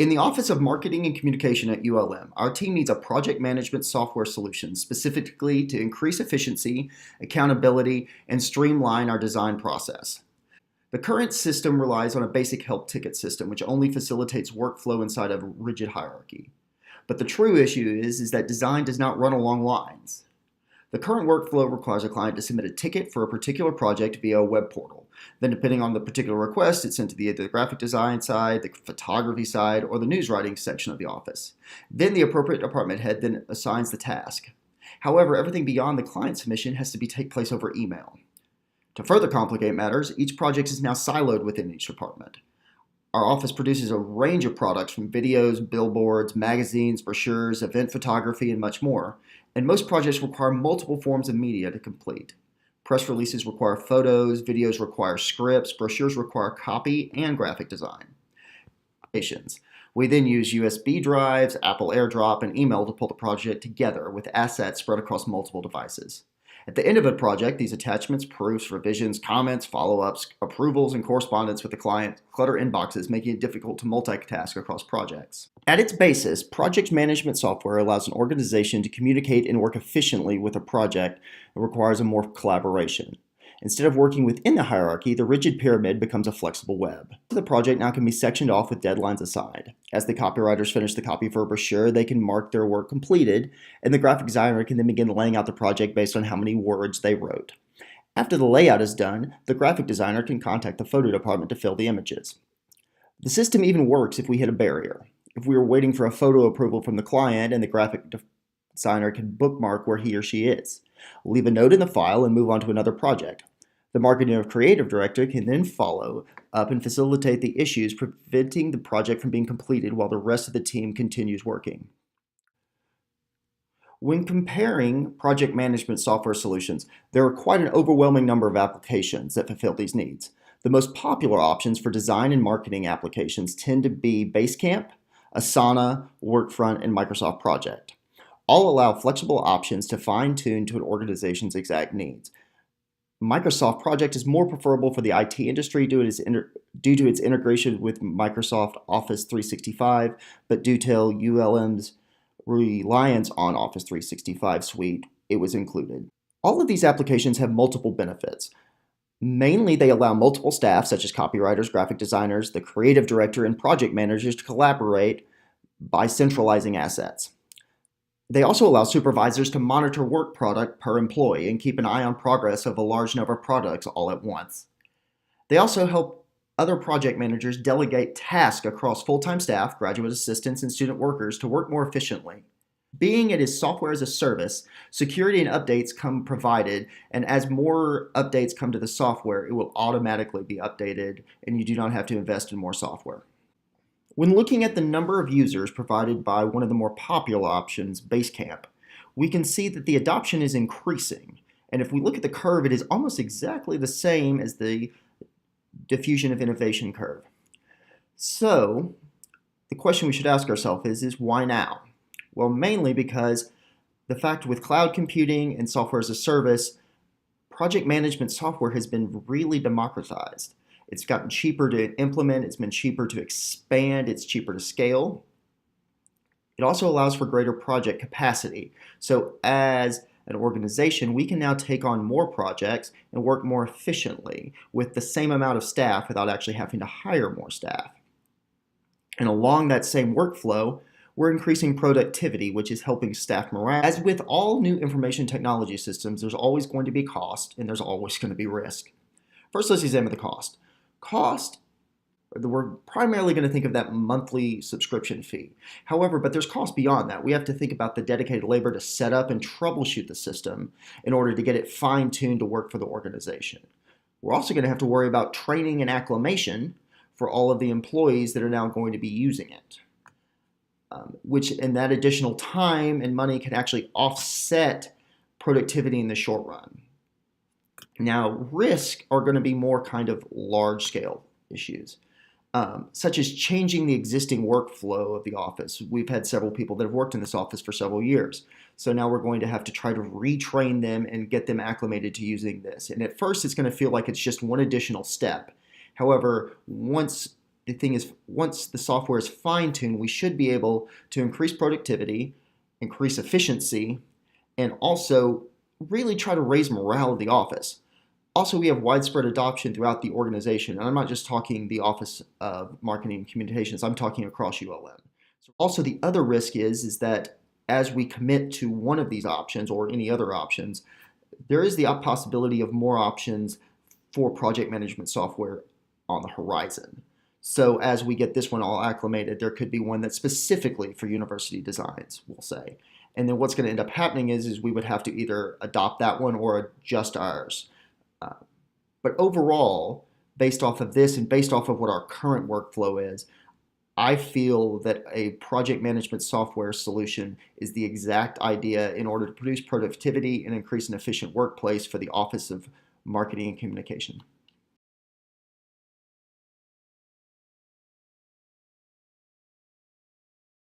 In the Office of Marketing and Communication at ULM, our team needs a project management software solution specifically to increase efficiency, accountability, and streamline our design process. The current system relies on a basic help ticket system, which only facilitates workflow inside of a rigid hierarchy. But the true issue is that design does not run along lines. The current workflow requires a client to submit a ticket for a particular project via a web portal. Then, depending on the particular request, it's sent to either the graphic design side, the photography side, or the news writing section of the office. Then the appropriate department head then assigns the task. However, everything beyond the client submission has to take place over email. To further complicate matters, each project is now siloed within each department. Our office produces a range of products from videos, billboards, magazines, brochures, event photography, and much more, and most projects require multiple forms of media to complete. Press releases require photos, videos require scripts, brochures require copy and graphic design. We then use USB drives, Apple AirDrop, and email to pull the project together with assets spread across multiple devices. At the end of a project, these attachments, proofs, revisions, comments, follow-ups, approvals, and correspondence with the client clutter inboxes, making it difficult to multitask across projects. At its basis, project management software allows an organization to communicate and work efficiently with a project and requires a more collaboration. Instead of working within the hierarchy, the rigid pyramid becomes a flexible web. The project now can be sectioned off with deadlines assigned. As the copywriters finish the copy for a brochure, they can mark their work completed, and the graphic designer can then begin laying out the project based on how many words they wrote. After the layout is done, the graphic designer can contact the photo department to fill the images. The system even works if we hit a barrier. If we are waiting for a photo approval from the client, and the graphic designer can bookmark where he or she is, leave a note in the file, and move on to another project. The marketing or creative director can then follow up and facilitate the issues, preventing the project from being completed while the rest of the team continues working. When comparing project management software solutions, there are quite an overwhelming number of applications that fulfill these needs. The most popular options for design and marketing applications tend to be Basecamp, Asana, Workfront, and Microsoft Project. All allow flexible options to fine-tune to an organization's exact needs. Microsoft Project is more preferable for the IT industry due to its integration with Microsoft Office 365, but due to ULM's reliance on Office 365 suite, it was included. All of these applications have multiple benefits. Mainly, they allow multiple staff, such as copywriters, graphic designers, the creative director, and project managers to collaborate by centralizing assets. They also allow supervisors to monitor work product per employee and keep an eye on progress of a large number of products all at once. They also help other project managers delegate tasks across full-time staff, graduate assistants, and student workers to work more efficiently. Being it is software as a service, security and updates come provided, and as more updates come to the software, it will automatically be updated, and you do not have to invest in more software. When looking at the number of users provided by one of the more popular options, Basecamp, we can see that the adoption is increasing. And if we look at the curve, it is almost exactly the same as the diffusion of innovation curve. So, the question we should ask ourselves is why now? Well, mainly because the fact with cloud computing and software as a service, project management software has been really democratized. It's gotten cheaper to implement, it's been cheaper to expand, it's cheaper to scale. It also allows for greater project capacity. So as an organization, we can now take on more projects and work more efficiently with the same amount of staff without actually having to hire more staff. And along that same workflow, we're increasing productivity, which is helping staff morale. As with all new information technology systems, there's always going to be cost and there's always going to be risk. First, let's examine the cost. We're primarily going to think of that monthly subscription fee. However, but there's cost beyond that. We have to think about the dedicated labor to set up and troubleshoot the system in order to get it fine-tuned to work for the organization. We're also going to have to worry about training and acclimation for all of the employees that are now going to be using it, and that additional time and money can actually offset productivity in the short run. Now, risk are going to be more kind of large-scale issues, such as changing the existing workflow of the office. We've had several people that have worked in this office for several years. So now we're going to have to try to retrain them and get them acclimated to using this. And at first, it's going to feel like it's just one additional step. However, once the thing is, once the software is fine-tuned, we should be able to increase productivity, increase efficiency, and also really try to raise morale of the office. Also, we have widespread adoption throughout the organization, and I'm not just talking the Office of Marketing and Communications, I'm talking across ULM. So also, the other risk is that as we commit to one of these options or any other options, there is the possibility of more options for project management software on the horizon. So as we get this one all acclimated, there could be one that's specifically for university designs, we'll say. And then what's going to end up happening is we would have to either adopt that one or adjust ours. But overall, based off of this and based off of what our current workflow is, I feel that a project management software solution is the exact idea in order to produce productivity and increase an efficient workplace for the Office of Marketing and Communication.